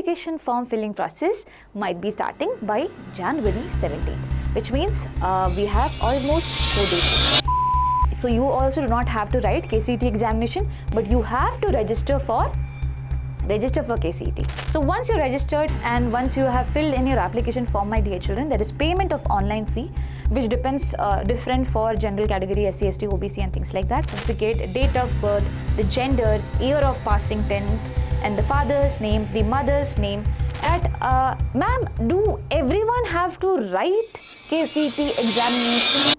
application form filling process might be starting by January 17th, which means we have almost 4 days. So you also do not have to write KCET examination, but you have to register for KCET. So once you're registered and once you have filled in your application form, my dear children, there is payment of online fee, which depends different for general category, SC, ST, OBC and things like that. Certificate, date of birth, the gender, year of passing 10th, and the father's name, the mother's name. Ma'am, do everyone have to write KCET examination?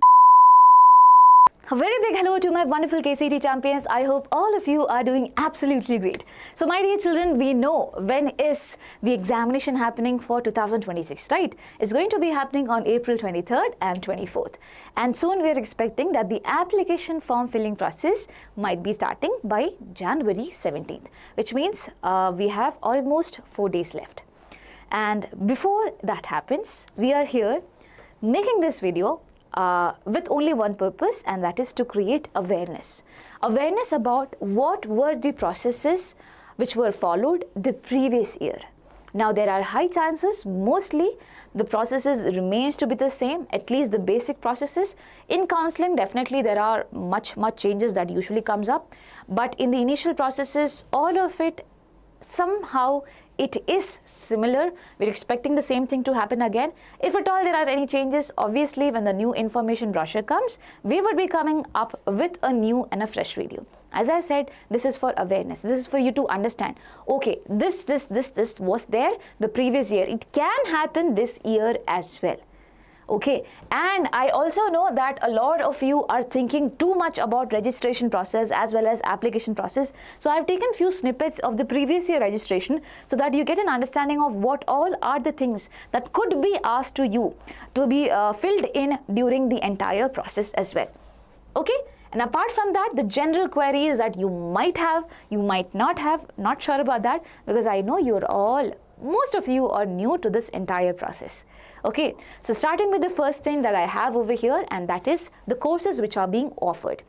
A very big hello to my wonderful KCET champions. I hope all of you are doing absolutely great. So my dear children, we know when is the examination happening for 2026, right? It's going to be happening on April 23rd and 24th. And soon we are expecting that the application form filling process might be starting by January 17th, which means we have almost 4 days left. And before that happens, we are here making this video with only one purpose, and that is to create awareness. Awareness about what were the processes which were followed the previous year. Now there are high chances, mostly the processes remains to be the same, at least the basic processes. In counseling, definitely there are much changes that usually comes up. But in the initial processes, all of it somehow it is similar. We're expecting the same thing to happen again. If at all there are any changes, obviously when the new information brochure comes, we would be coming up with a new and a fresh video. As I said, this is for awareness. This is for you to understand. Okay, this was there the previous year. It can happen this year as well. Okay, and I also know that a lot of you are thinking too much about registration process as well as application process. So I've taken few snippets of the previous year registration so that you get an understanding of what all are the things that could be asked to you to be filled in during the entire process as well. Okay, and apart from that, the general queries that you might have, you might not have, not sure about that, because I know most of you are new to this entire process. Okay, so starting with the first thing that I have over here, and that is the courses which are being offered.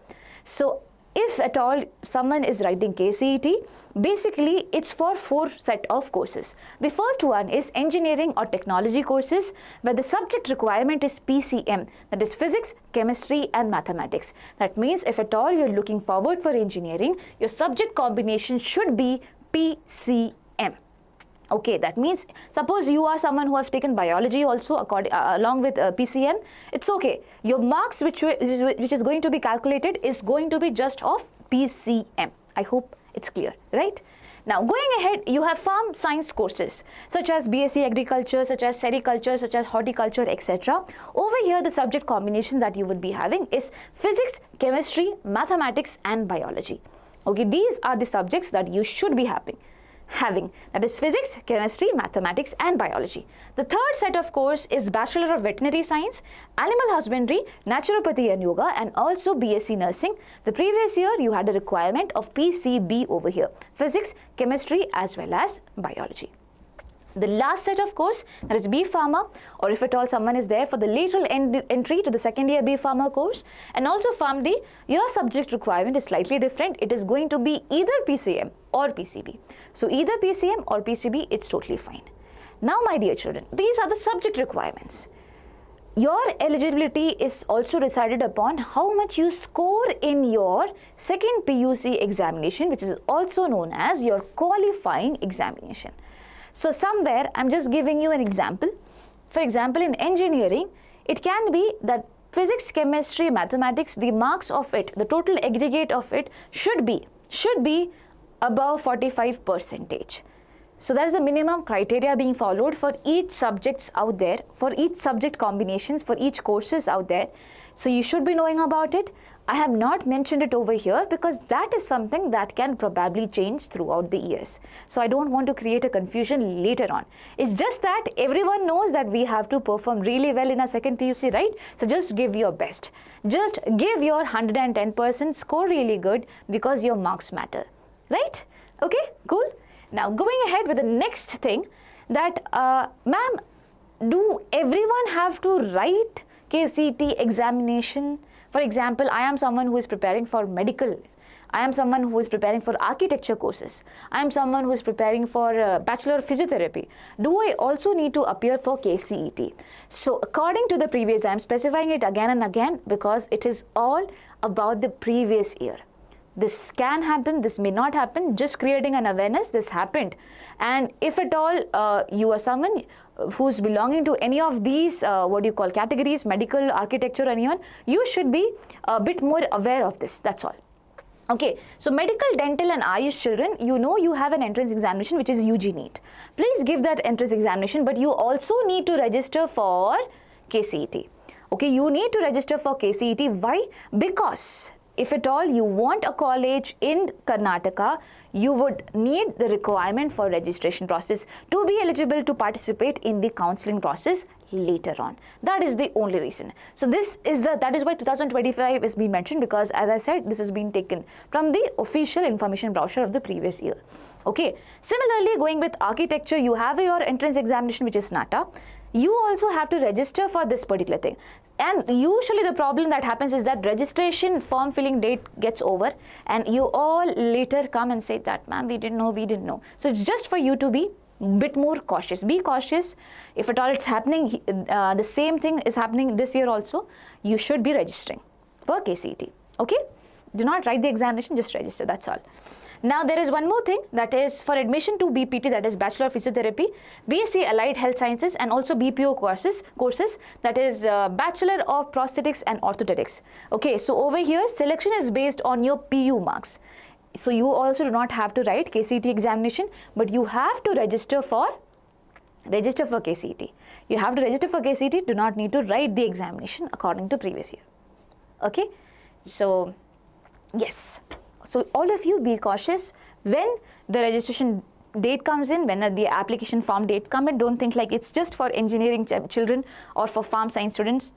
So if at all someone is writing KCET, basically it's for 4 set of courses. The first one is engineering or technology courses, where the subject requirement is PCM, that is physics, chemistry and mathematics. That means if at all you're looking forward for engineering, your subject combination should be PCM. Okay, that means suppose you are someone who have taken biology also along with PCM, it's okay. Your marks which is going to be calculated is going to be just of PCM. I hope it's clear, right? Now going ahead, you have farm science courses such as BSc Agriculture, such as Sericulture, such as Horticulture, etc. Over here the subject combinations that you would be having is physics, chemistry, mathematics and biology. Okay, these are the subjects that you should be having, that is physics, chemistry, mathematics and biology. The third set of course is Bachelor of Veterinary Science, Animal Husbandry, Naturopathy and Yoga and also BSc Nursing. The previous year you had a requirement of PCB over here, physics, chemistry as well as biology. The last set of course, that is B Pharma, or if at all someone is there for the lateral entry to the second year B Pharma course, and also PharmD, your subject requirement is slightly different. It is going to be either PCM or PCB. So either PCM or PCB, it's totally fine. Now my dear children, these are the subject requirements. Your eligibility is also decided upon how much you score in your second PUC examination, which is also known as your qualifying examination. So somewhere I'm just giving you an example. For example, in engineering, it can be that physics, chemistry, mathematics, the marks of it, the total aggregate of it should be above 45%. So there is a minimum criteria being followed for each subjects out there, for each subject combinations, for each courses out there. So you should be knowing about it. I have not mentioned it over here because that is something that can probably change throughout the years. So I don't want to create a confusion later on. It's just that everyone knows that we have to perform really well in our second PUC, right? So just give your best. Just give your 110%, score really good because your marks matter, right? Okay, cool. Now going ahead with the next thing that, ma'am, do everyone have to write KCET examination? For example, I am someone who is preparing for medical. I am someone who is preparing for architecture courses. I am someone who is preparing for Bachelor of Physiotherapy. Do I also need to appear for KCET? So according to the previous, I am specifying it again and again because it is all about the previous year. This can happen, this may not happen, just creating an awareness, this happened. And if at all you are someone who's belonging to any of these, categories, medical, architecture, anyone, you should be a bit more aware of this, that's all. Okay, so medical, dental and Ayush children, you know you have an entrance examination which is UG NEET. Please give that entrance examination, but you also need to register for KCET. Okay, you need to register for KCET. Why? Because if at all you want a college in Karnataka, you would need the requirement for registration process to be eligible to participate in the counseling process later on. That is the only reason. So that is why 2025 is being mentioned, because as I said, this has been taken from the official information brochure of the previous year. Okay. Similarly, going with architecture, you have your entrance examination which is NATA. You also have to register for this particular thing, and usually the problem that happens is that registration form filling date gets over and you all later come and say that, ma'am, we didn't know. So it's just for you to be bit more cautious. Be cautious. If at all it's happening, the same thing is happening this year also, you should be registering for KCET. Okay, do not write the examination, just register, that's all. Now there is one more thing, that is for admission to BPT, that is Bachelor of Physiotherapy, BSc Allied Health Sciences and also BPO courses, that is Bachelor of Prosthetics and Orthotics. Okay, so over here selection is based on your PU marks. So you also do not have to write KCET examination, but you have to register for KCET. You have to register for KCET, do not need to write the examination according to previous year. Okay, so yes. So all of you be cautious when the registration date comes in, when the application form dates come in. Don't think like it's just for engineering children or for farm science students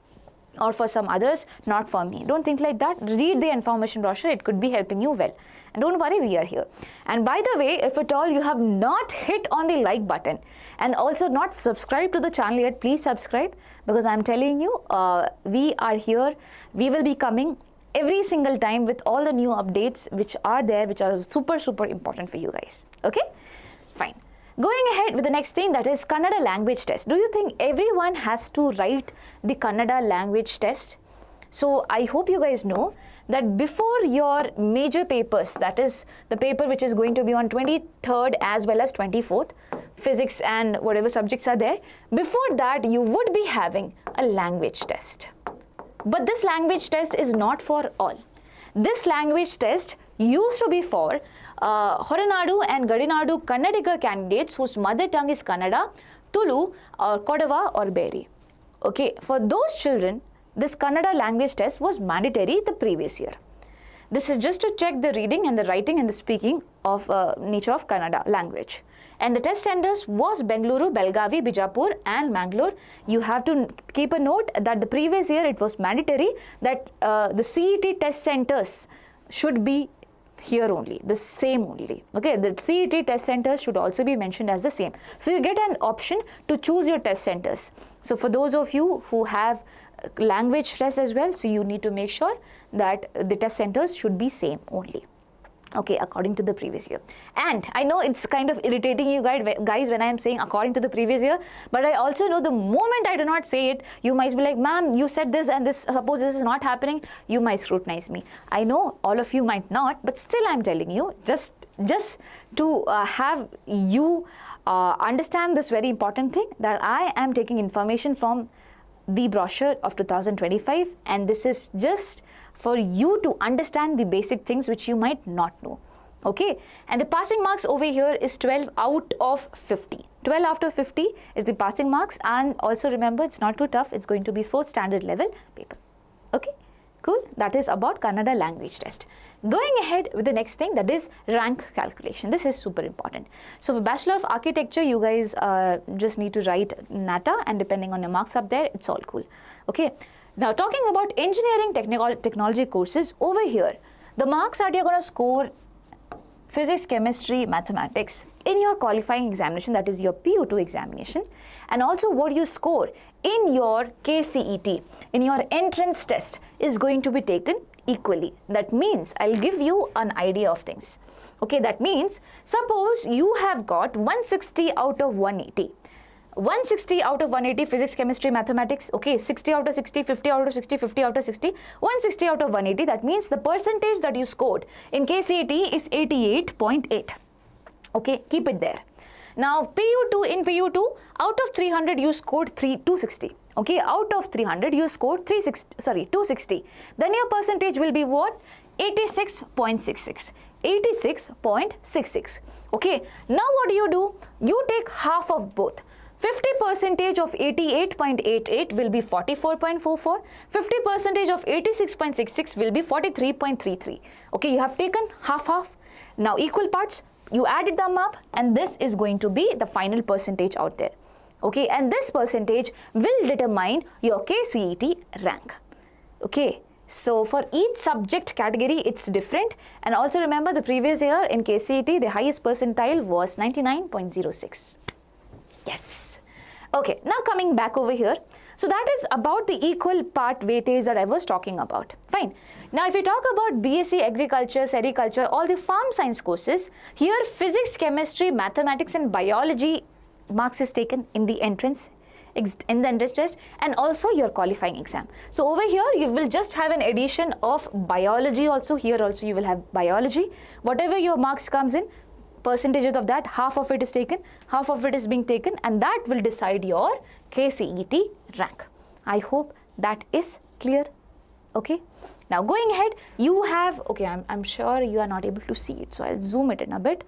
or for some others, not for me. Don't think like that. Read the information brochure, it could be helping you well. And don't worry, we are here. And by the way, if at all you have not hit on the like button and also not subscribed to the channel yet, please subscribe, because I'm telling you, we are here. We will be coming every single time with all the new updates which are there, which are super important for you guys. Okay, fine. Going ahead with the next thing, that is Kannada language test. Do you think everyone has to write the Kannada language test? So I hope you guys know that before your major papers, that is the paper which is going to be on 23rd as well as 24th, physics and whatever subjects are there, before that you would be having a language test. But this language test is not for all. This language test used to be for Horanadu and Gadinadu Kannadiga candidates whose mother tongue is Kannada, Tulu, or Kodava or Beri. Okay, for those children, this Kannada language test was mandatory the previous year. This is just to check the reading and the writing and the speaking of nature of Kannada language. And the test centers was Bengaluru, Belgavi, Bijapur and Mangalore. You have to keep a note that the previous year it was mandatory that the CET test centers should be here only, the same only. Okay, the CET test centers should also be mentioned as the same. So you get an option to choose your test centers. So for those of you who have language test as well, so you need to make sure that the test centers should be same only. Okay, according to the previous year. And I know it's kind of irritating you guys when I am saying according to the previous year, but I also know the moment I do not say it, you might be like, ma'am, you said this and this, suppose this is not happening, you might scrutinize me. I know all of you might not, but still I'm telling you, just to have you understand this very important thing, that I am taking information from the brochure of 2025, and this is just for you to understand the basic things which you might not know. Okay, and the passing marks over here is 12 out of 50. 12 out of 50 is the passing marks, and also remember, it's not too tough, it's going to be 4th standard level paper. Okay, cool. That is about Kannada language test. Going ahead with the next thing, that is rank calculation. This is super important. So for Bachelor of Architecture, you guys just need to write NATA, and depending on your marks up there, it's all cool. Okay. Now talking about engineering technology courses, over here, the marks that you're going to score physics, chemistry, mathematics in your qualifying examination, that is your PU2 examination, and also what you score in your KCET, in your entrance test, is going to be taken equally. That means I'll give you an idea of things. Okay, that means suppose you have got 160 out of 180. 160 out of 180 physics, chemistry, mathematics. Okay, 60 out of 60, 50 out of 60, 50 out of 60, 160 out of 180. That means the percentage that you scored in KCET is 88.8. Okay, keep it there. Now PU2, in PU2, out of 300 you scored 260. Okay, out of 300 you scored 260. Then your percentage will be what? 86.66. 86.66. Okay, now what do? You take half of both. 50% of 88.88 will be 44.44. 50% of 86.66 will be 43.33. Okay, you have taken half. Now equal parts, you added them up, and this is going to be the final percentage out there. Okay, and this percentage will determine your KCET rank. Okay, so for each subject category it's different, and also remember the previous year in KCET the highest percentile was 99.06. Yes. Okay, now coming back over here. So that is about the equal part weightage that I was talking about. Fine. Now if you talk about BSc Agriculture, Sericulture, all the farm science courses, here physics, chemistry, mathematics and biology marks is taken in the entrance test and also your qualifying exam. So over here you will just have an addition of biology also. Here also you will have biology. Whatever your marks comes in, percentages of that, half of it is taken, half of it is being taken, and that will decide your KCET rank. I hope that is clear. Okay, now going ahead, you have, okay, I'm sure you are not able to see it, so I'll zoom it in a bit.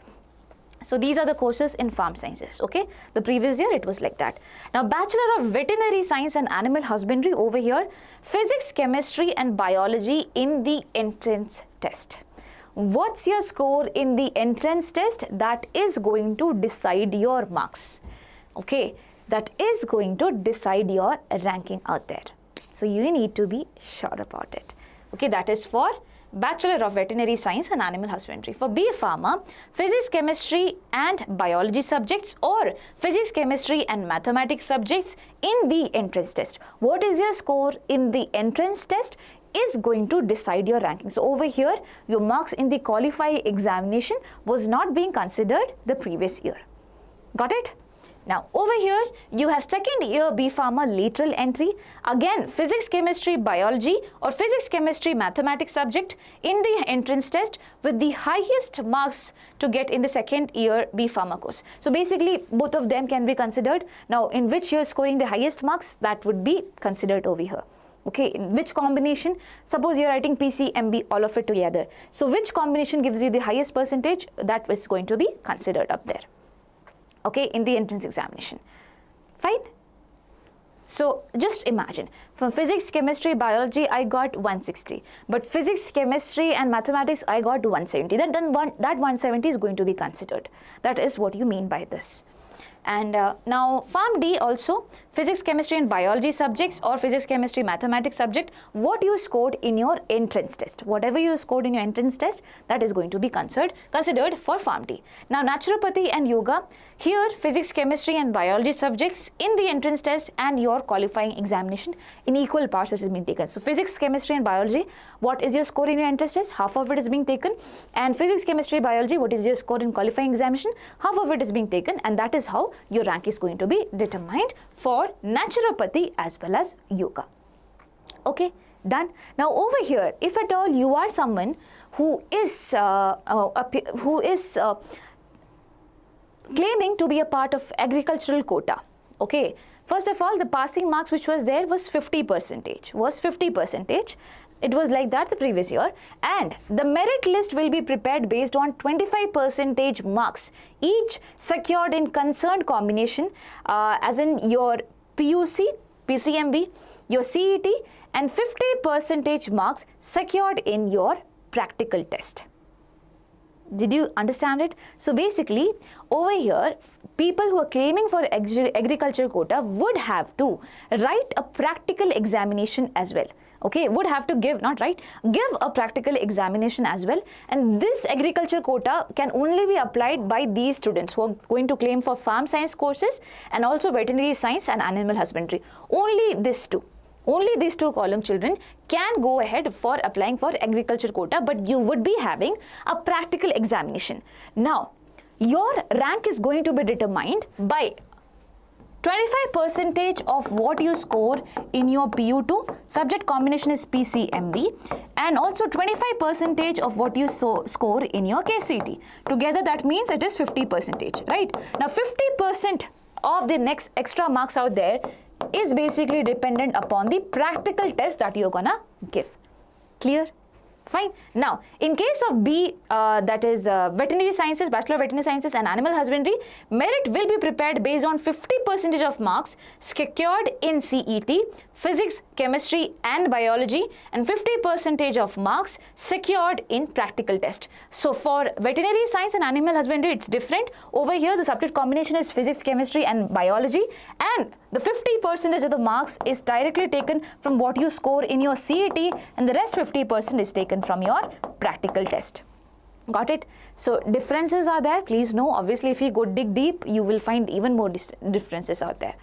So these are the courses in farm sciences. Okay, the previous year it was like that. Now Bachelor of Veterinary Science and Animal Husbandry, over here physics, chemistry and biology in the entrance test. What's your score in the entrance test? That is going to decide your marks. Okay, that is going to decide your ranking out there. So you need to be sure about it. Okay, that is for Bachelor of Veterinary Science and Animal Husbandry. For B Pharma, physics, chemistry and biology subjects or physics, chemistry and mathematics subjects in the entrance test. What is your score in the entrance test is going to decide your ranking. So over here, your marks in the qualifying examination was not being considered the previous year. Got it? Now over here, you have second year B Pharma lateral entry. Again, physics, chemistry, biology or physics, chemistry, mathematics subject in the entrance test with the highest marks to get in the second year B Pharma course. So basically, both of them can be considered. Now, in which you're scoring the highest marks, that would be considered over here. Okay, in which combination? Suppose you're writing PC, MB, all of it together. So which combination gives you the highest percentage? That is going to be considered up there. Okay, in the entrance examination. Fine. So just imagine, for physics, chemistry, biology, I got 160. But physics, chemistry and mathematics, I got 170. That 170 is going to be considered. That is what you mean by this. And now Farm D also, physics, chemistry and biology subjects or physics, chemistry, mathematics subject, what you scored in your entrance test. Whatever you scored in your entrance test, that is going to be considered for Farm D. Now naturopathy and yoga, here physics, chemistry and biology subjects in the entrance test and your qualifying examination in equal parts has been taken. So physics, chemistry and biology, what is your score in your entrance test? Half of it is being taken. And physics, chemistry, biology, what is your score in qualifying examination? Half of it is being taken, and that is how your rank is going to be determined for naturopathy as well as yoga. Okay, done. Now over here, if at all you are someone who is claiming to be a part of agricultural quota. Okay, first of all, the passing marks which was there was 50%. It was like that the previous year, and the merit list will be prepared based on 25% marks each secured in concerned combination, as in your PUC, PCMB, your CET, and 50% marks secured in your practical test. Did you understand it? So basically, over here, people who are claiming for agriculture quota would have to write a practical examination as well. Okay, would have to give a practical examination as well. And this agriculture quota can only be applied by these students who are going to claim for farm science courses and also veterinary science and animal husbandry. Only these two. Only these 2 column children can go ahead for applying for agriculture quota, but you would be having a practical examination. Now, your rank is going to be determined by 25% of what you score in your PU2, subject combination is PCMB, and also 25% of what you score in your KCET. Together that means it is 50%, right? Now 50% of the next extra marks out there is basically dependent upon the practical test that you're gonna give. Clear? Fine. Now, in case of B, that is veterinary sciences, Bachelor of Veterinary Sciences and Animal Husbandry, merit will be prepared based on 50% of marks secured in CET, Physics, Chemistry and Biology, and 50% of marks secured in practical test. So, for Veterinary Science and Animal Husbandry, it's different. Over here, the subject combination is Physics, Chemistry and Biology, and the 50% of the marks is directly taken from what you score in your CET, and the rest 50% is taken from your practical test. Got it? So differences are there. Please know, obviously if you go dig deep, you will find even more differences out there.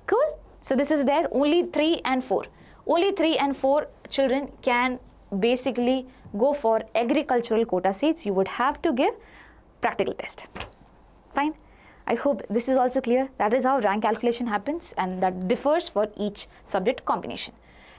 Cool? So this is there, only 3 and 4. Only 3 and 4 children can basically go for agricultural quota seats. You would have to give practical test. Fine? I hope this is also clear. That is how rank calculation happens, and that differs for each subject combination.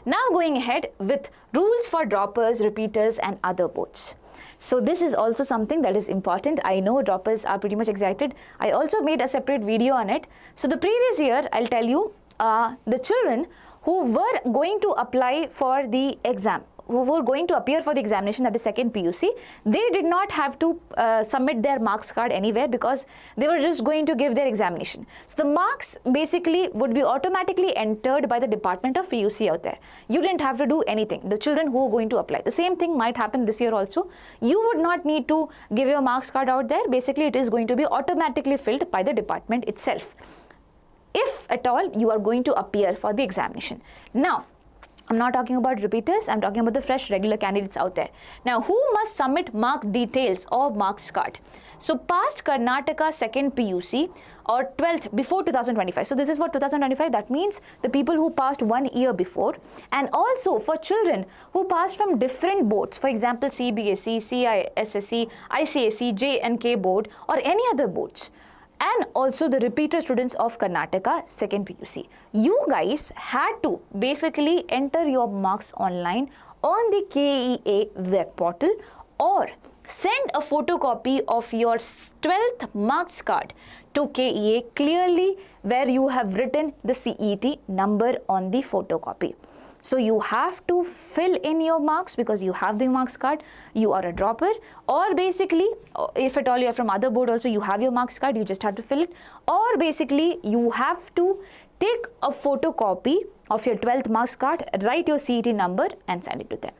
Now going ahead with rules for droppers, repeaters and other boards. So this is also something that is important. I know droppers are pretty much excited. I also made a separate video on it. So the previous year, I'll tell you, the children who were going to apply for the exam, who were going to appear for the examination, that is second PUC, they did not have to submit their marks card anywhere because they were just going to give their examination. So the marks basically would be automatically entered by the Department of PUC out there. You didn't have to do anything. The children who are going to apply. The same thing might happen this year also. You would not need to give your marks card out there. Basically, it is going to be automatically filled by the department itself, if at all you are going to appear for the examination. Now, I'm not talking about repeaters, I'm talking about the fresh regular candidates out there. Now, who must submit mark details or marks card? So, past Karnataka second PUC or 12th before 2025. So, this is for 2025. That means the people who passed 1 year before, and also for children who passed from different boards, for example, CBSE, CISSE, ICSE, J&K board or any other boards. And also the repeater students of Karnataka second PUC. You guys had to basically enter your marks online on the KEA web portal or send a photocopy of your 12th marks card to KEA clearly where you have written the CET number on the photocopy. So you have to fill in your marks because you have the marks card, you are a dropper, or basically if at all you are from other board also you have your marks card, you just have to fill it, or basically you have to take a photocopy of your 12th marks card, write your CET number and send it to them.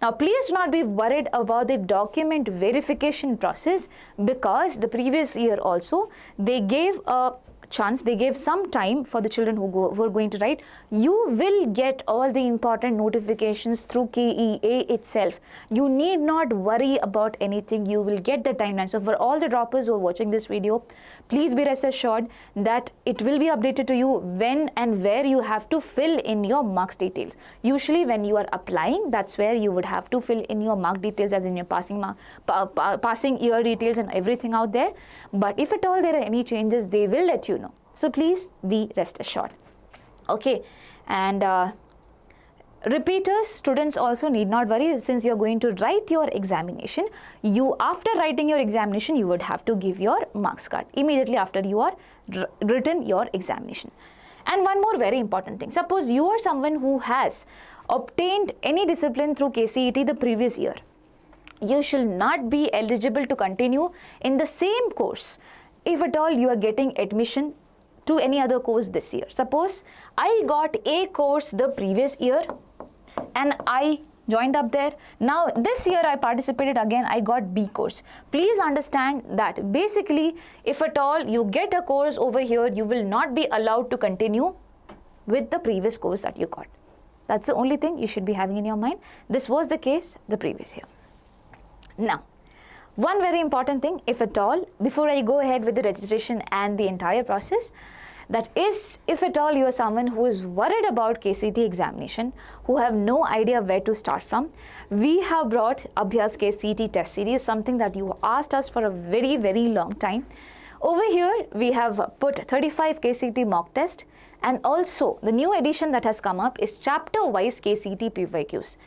Now please do not be worried about the document verification process because the previous year also they gave a chance, they gave some time for the children who are going to write. You will get all the important notifications through KEA itself. You need not worry about anything. You will get the timeline. So for all the droppers who are watching this video, please be rest assured that it will be updated to you when and where you have to fill in your marks details. Usually when you are applying, that's where you would have to fill in your mark details as in your passing year details and everything out there. But if at all there are any changes, they will let you know. So please be rest assured. Okay, and repeaters, students also need not worry since you are going to write your examination. After writing your examination, you would have to give your marks card immediately after you are written your examination. And one more very important thing. Suppose you are someone who has obtained any discipline through KCET the previous year. You should not be eligible to continue in the same course if at all you are getting admission to any other course this year. Suppose I got A course the previous year and I joined up there. Now this year I participated again, I got B course. Please understand that basically if at all you get a course over here, you will not be allowed to continue with the previous course that you got. That's the only thing you should be having in your mind. This was the case the previous year. Now, one very important thing, if at all, before I go ahead with the registration and the entire process, That is, if at all you are someone who is worried about KCET examination, who have no idea where to start from, we have brought ABHYAS KCET test series, something that you asked us for a very, very long time. Over here, we have put 35 KCET mock test, and also the new addition that has come up is chapter-wise KCET PYQs.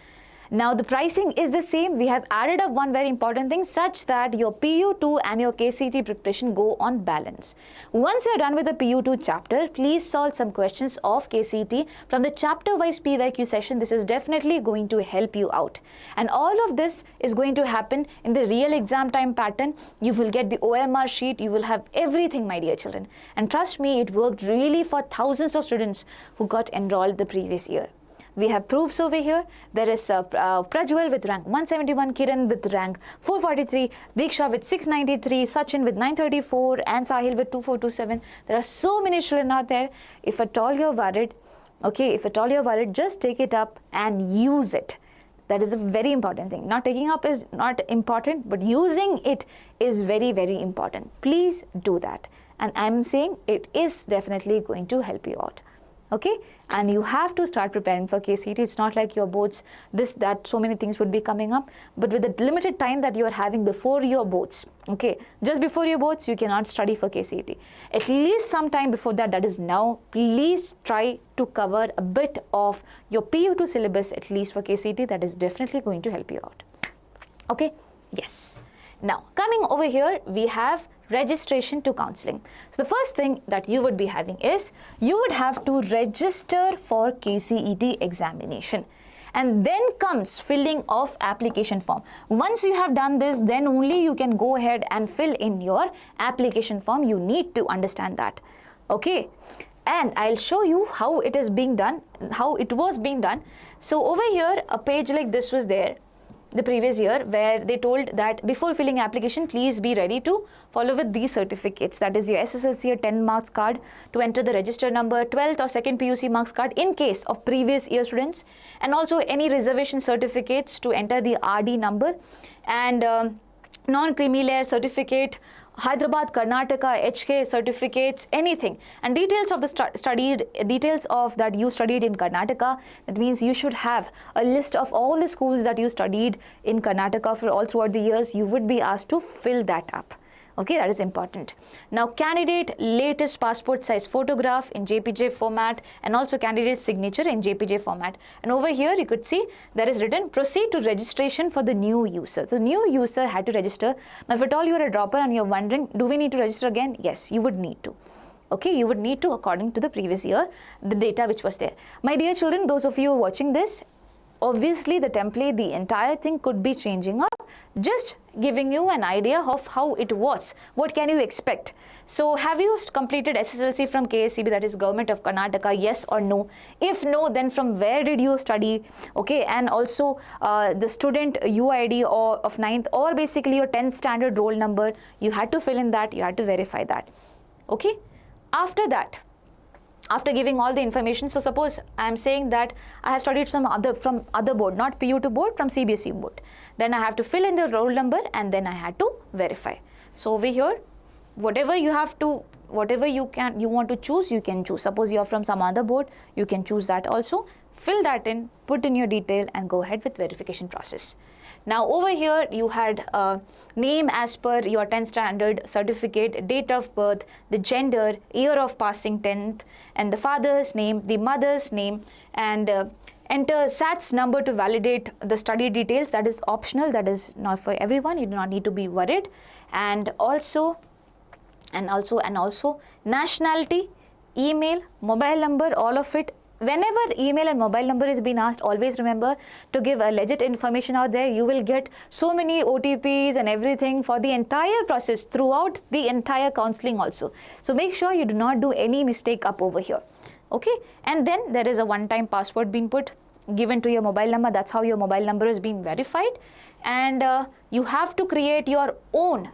Now the pricing is the same. We have added up one very important thing such that your PU2 and your KCET preparation go on balance. Once you're done with the PU2 chapter, please solve some questions of KCET from the chapter-wise PYQ session. This is definitely going to help you out. And all of this is going to happen in the real exam time pattern. You will get the OMR sheet. You will have everything, my dear children. And trust me, it worked really for thousands of students who got enrolled the previous year. We have proofs over here. There is Prajwal with rank 171, Kiran with rank 443, Deeksha with 693, Sachin with 934, and Sahil with 2427. There are so many children out there. If at all you're worried, just take it up and use it. That is a very important thing. Not taking up is not important, but using it is very, very important. Please do that. And I'm saying it is definitely going to help you out. Okay, and you have to start preparing for KCET. It's not like your boards, so many things would be coming up, but with the limited time that you are having before your boards, okay, just before your boards, you cannot study for KCET. At least some time before that, that is now, please try to cover a bit of your PU2 syllabus, at least for KCET. That is definitely going to help you out. Okay, yes. Now, coming over here, we have registration to counseling. So the first thing that you would be having is you would have to register for KCET examination, and then comes filling of application form. Once you have done this, then only you can go ahead and fill in your application form. You need to understand that. Okay, and I'll show you how it is being done, how it was being done. So over here, a page like this was there the previous year, where they told that before filling application, please be ready to follow with these certificates. That is your SSLC or 10 marks card to enter the register number, 12th or 2nd PUC marks card in case of previous year students, and also any reservation certificates to enter the RD number, and non-creamy layer certificate, Hyderabad, Karnataka, HK certificates, anything, and details of the details of that you studied in Karnataka. That means you should have a list of all the schools that you studied in Karnataka for all throughout the years. You would be asked to fill that up. Okay, that is important. Now, candidate latest passport size photograph in JPG format, and also candidate signature in JPG format. And over here you could see there is written proceed to registration for the new user. So new user had to register. Now if at all you are a dropper and you're wondering, do we need to register again? Yes, you would need to. Okay, you would need to according to the previous year, the data which was there. My dear children, those of you watching this, obviously the template, the entire thing could be changing up, just giving you an idea of how it was. What can you expect? So have you completed SSLC from KSCB, that is Government of Karnataka, yes or no? If no, then from where did you study? Okay, and also the student UID or of 9th, or basically your 10th standard roll number, you had to fill in that, you had to verify that. Okay, after that, after giving all the information, so suppose I am saying that I have studied from other board, not PU2 board, from CBSE board. Then I have to fill in the roll number, and then I had to verify. So over here, whatever you want to choose, you can choose. Suppose you are from some other board, you can choose that also. Fill that in, put in your detail, and go ahead with verification process. Now over here you had name as per your 10th standard certificate, date of birth, the gender, year of passing 10th, and the father's name, the mother's name, and enter SATS number to validate the study details. That is optional, that is not for everyone, you do not need to be worried. And also nationality, email, mobile number, all of it. Whenever email and mobile number is being asked, always remember to give a legit information out there. You will get so many OTPs and everything for the entire process throughout the entire counseling also. So make sure you do not do any mistake up over here. Okay, and then there is a one-time password being given to your mobile number. That's how your mobile number is being verified. And you have to create your own.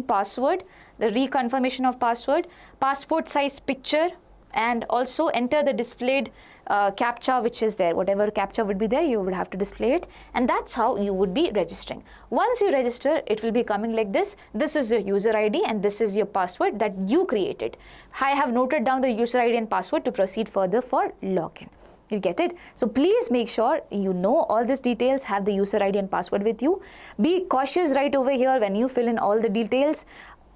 password, the reconfirmation of password, passport size picture, and also enter the displayed CAPTCHA which is there. Whatever CAPTCHA would be there, you would have to display it, and that's how you would be registering. Once you register, it will be coming like this. This is your user ID and this is your password that you created. I have noted down the user ID and password to proceed further for login. You get it? So please make sure you know all these details, have the user ID and password with you. Be cautious right over here when you fill in all the details.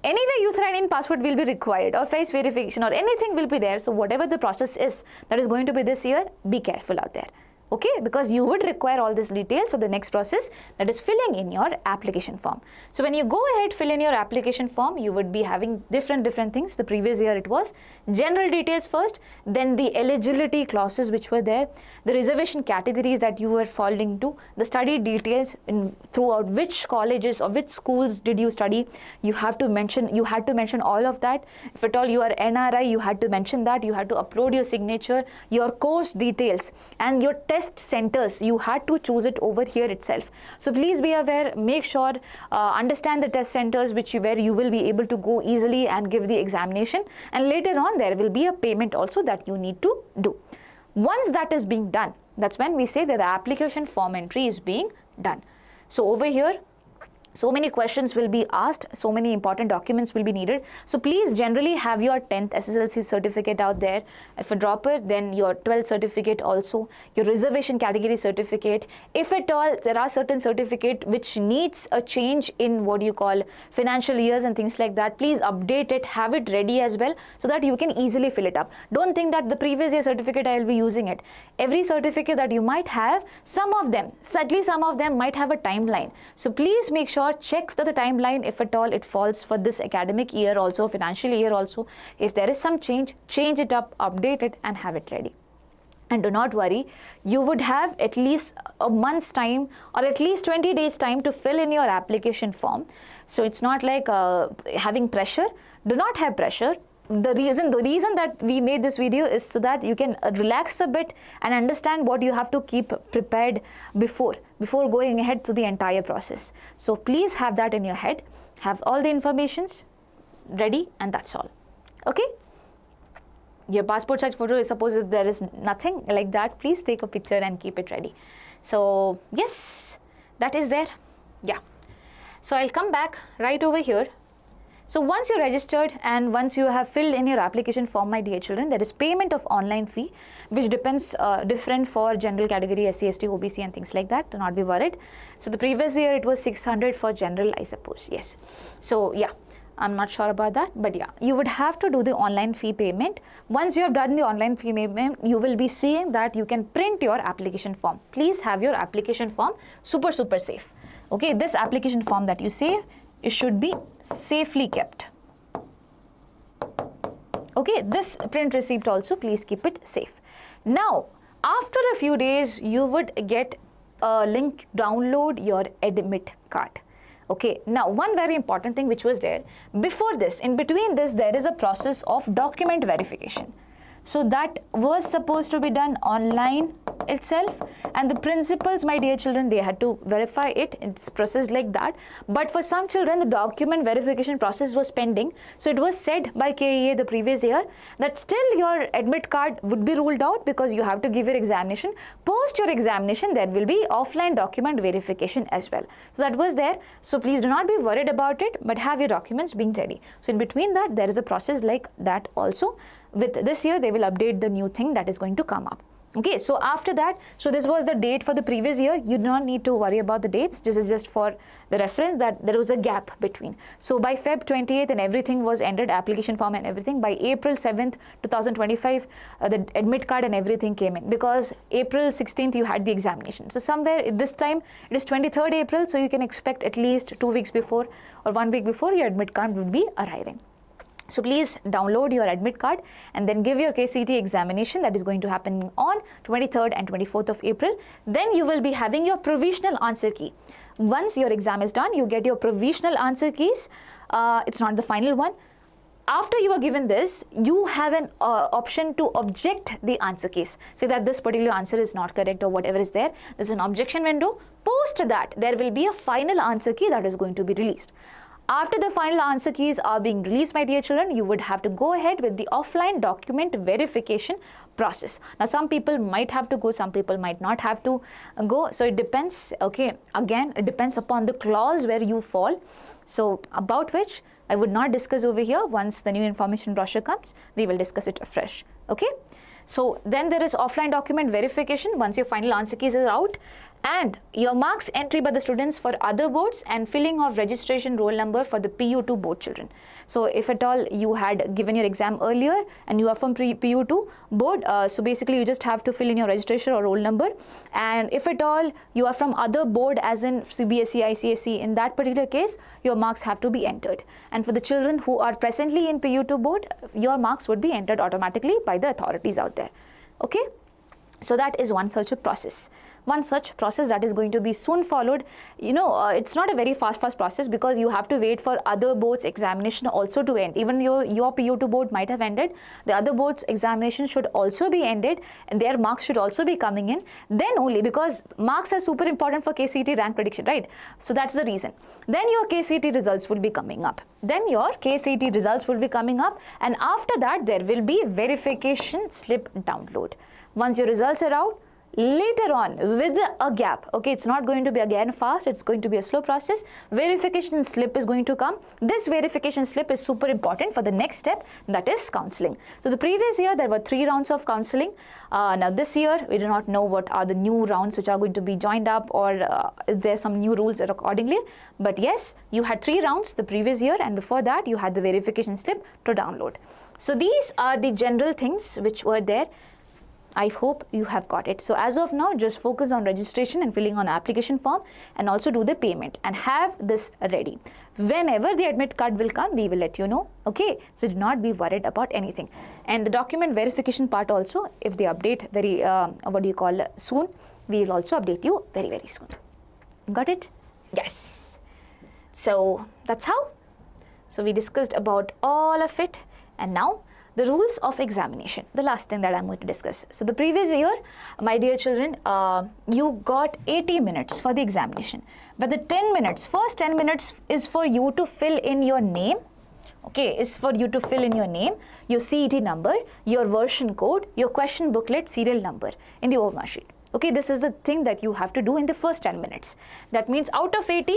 Anyway, user ID and password will be required, or face verification or anything will be there. So whatever the process is that is going to be this year, be careful out there. Okay, because you would require all these details for the next process, that is filling in your application form. So when you go ahead, fill in your application form, you would be having different things. The previous year it was general details first, then the eligibility clauses which were there, the reservation categories that you were falling into, the study details throughout which colleges or which schools did you study. You had to mention all of that. If at all you are NRI, you had to mention that. You had to upload your signature, your course details, and your test centers. You had to choose it over here itself. So please be aware, make sure, understand the test centers where you will be able to go easily and give the examination, and later on there will be a payment also that you need to do. Once that is being done, that's when we say that the application form entry is being done. So over here, so many questions will be asked, so many important documents will be needed. So please generally have your 10th SSLC certificate out there. If a dropper, then your 12th certificate also, your reservation category certificate. If at all there are certain certificate which needs a change in what you call financial years and things like that, please update it, have it ready as well, so that you can easily fill it up. Don't think that the previous year certificate I will be using it. Every certificate that you might have, some of them, sadly some of them might have a timeline. So please make sure, check the timeline if at all it falls for this academic year also, financial year also. If there is some change it up, update it and have it ready. And do not worry, you would have at least a month's time or at least 20 days time to fill in your application form. So it's not like having pressure. Do not have pressure. The reason that we made this video is so that you can relax a bit and understand what you have to keep prepared before going ahead to the entire process. So please have that in your head, have all the informations ready, and that's all. Okay? Your passport size photo, suppose if there is nothing like that, please take a picture and keep it ready. So yes, that is there. Yeah. So I'll come back right over here. So once you're registered and once you have filled in your application form, my dear children, there is payment of online fee, which depends different for general category, SC, ST, OBC and things like that. Do not be worried. So the previous year it was 600 for general, I suppose. Yes. So yeah, I'm not sure about that, but yeah, you would have to do the online fee payment. Once you have done the online fee payment, you will be seeing that you can print your application form. Please have your application form super safe. Okay, this application form that you save, it should be safely kept. Okay, this print receipt also, please keep it safe. Now, after a few days, you would get a link to download your admit card. Okay, now one very important thing which was there, before this, in between this, there is a process of document verification. So that was supposed to be done online itself, and the principals, my dear children, they had to verify it. It's processed like that. But for some children, the document verification process was pending. So it was said by KEA the previous year that still your admit card would be ruled out because you have to give your examination. Post your examination, there will be offline document verification as well. So that was there. So please do not be worried about it, but have your documents being ready. So in between that, there is a process like that also. With this year, they will update the new thing that is going to come up. Okay, so after that, so this was the date for the previous year. You do not need to worry about the dates. This is just for the reference that there was a gap between. So by Feb 28th and everything was ended, application form and everything. By April 7th, 2025, the admit card and everything came in, because April 16th you had the examination. So somewhere this time it is 23rd April, so you can expect at least 2 weeks before or 1 week before your admit card would be arriving. So please download your admit card and then give your KCET examination that is going to happen on 23rd and 24th of April. Then you will be having your provisional answer key. Once your exam is done, you get your provisional answer keys. It's not the final one. After you are given this, you have an option to object the answer keys. Say that this particular answer is not correct or whatever is there. There's an objection window. Post that, there will be a final answer key that is going to be released. After the final answer keys are being released, my dear children, you would have to go ahead with the offline document verification process. Now, some people might have to go, some people might not have to go. So it depends, okay. Again, it depends upon the clause where you fall. So about which I would not discuss over here. Once the new information brochure comes, we will discuss it afresh, okay. So then there is offline document verification once your final answer keys are out, and your marks entry by the students for other boards and filling of registration roll number for the PU2 board children. So if at all you had given your exam earlier and you are from PU2 board, so basically you just have to fill in your registration or roll number, and if at all you are from other board as in CBSE, ICSE, in that particular case your marks have to be entered. And for the children who are presently in PU2 board, your marks would be entered automatically by the authorities out there, okay. So that is one such a process. One such process that is going to be soon followed. You know, it's not a very fast process because you have to wait for other boards examination also to end. Even your PU2 board might have ended, the other boards examination should also be ended, and their marks should also be coming in. Then only, because marks are super important for KCET rank prediction, right? So that's the reason. Then your KCET results will be coming up. And after that there will be verification slip download. Once your results are out, later on with a gap, okay, it's not going to be again fast, it's going to be a slow process, verification slip is going to come. This verification slip is super important for the next step, that is counseling. So the previous year there were 3 rounds of counseling. Now this year we do not know what are the new rounds which are going to be joined up, or there's some new rules accordingly, but yes, you had 3 rounds the previous year, and before that you had the verification slip to download. So these are the general things which were there. I hope you have got it. So as of now, just focus on registration and filling on application form, and also do the payment and have this ready. Whenever the admit card will come, we will let you know, okay. So do not be worried about anything. And the document verification part also, if they update very soon, we will also update you very soon. Got it? Yes. So that's how. So we discussed about all of it, and now the rules of examination, the last thing that I'm going to discuss. So the previous year, my dear children, you got 80 minutes for the examination, but the first 10 minutes is for you to fill in your name, okay, is for you to fill in your name, your CET number, your version code, your question booklet, serial number in the OMR sheet. Okay, this is the thing that you have to do in the first 10 minutes. That means out of 80,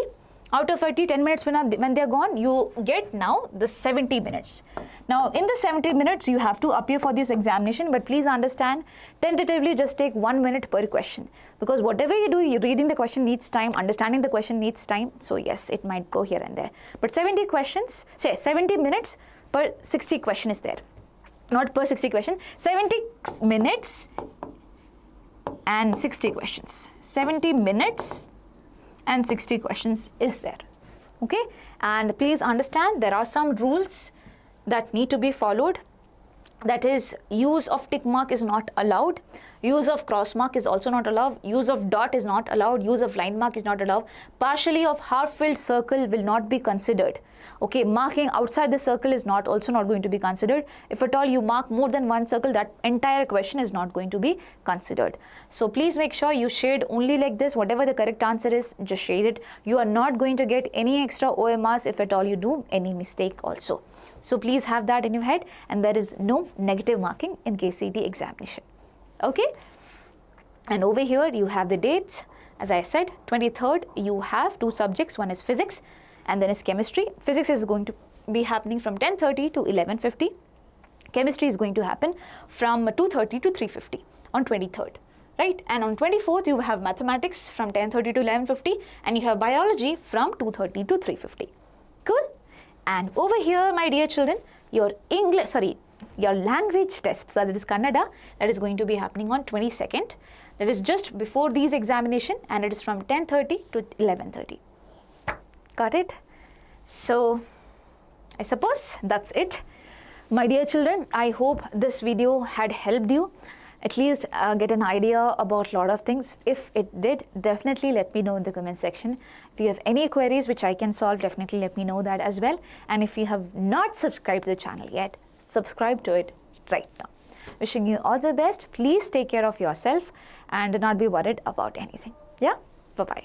10 minutes when they're gone, you get now the 70 minutes. Now in the 70 minutes, you have to appear for this examination, but please understand, tentatively just take 1 minute per question, because whatever you do, reading the question needs time, understanding the question needs time. So yes, it might go here and there, but 70 minutes per 60 question is there. Not per 60 question, 70 minutes and 60 questions. 70 minutes and 60 questions is there, okay. And please understand, there are some rules that need to be followed. That is, use of tick mark is not allowed, use of cross mark is also not allowed, use of dot is not allowed, use of line mark is not allowed, partially of half filled circle will not be considered, okay. Marking outside the circle is also not going to be considered. If at all you mark more than one circle, that entire question is not going to be considered. So please make sure you shade only like this. Whatever the correct answer is, just shade it. You are not going to get any extra OMRs if at all you do any mistake also. So please have that in your head, and there is no negative marking in KCET examination, okay. And over here you have the dates. As I said, 23rd you have 2 subjects, one is physics and then is chemistry. Physics is going to be happening from 10:30 to 11:50. Chemistry is going to happen from 2:30 to 3:50 on 23rd, right? And on 24th you have mathematics from 10:30 to 11:50, and you have biology from 2:30 to 3:50. Cool. And over here, my dear children, your language test, so that is Kannada, that is going to be happening on 22nd. That is just before these examination, and it is from 10:30 to 11:30. Got it? So I suppose that's it. My dear children, I hope this video had helped you at least get an idea about a lot of things. If it did, definitely let me know in the comment section. If you have any queries which I can solve, definitely let me know that as well. And if you have not subscribed to the channel yet, subscribe to it right now. Wishing you all the best. Please take care of yourself and do not be worried about anything. Yeah? Bye-bye.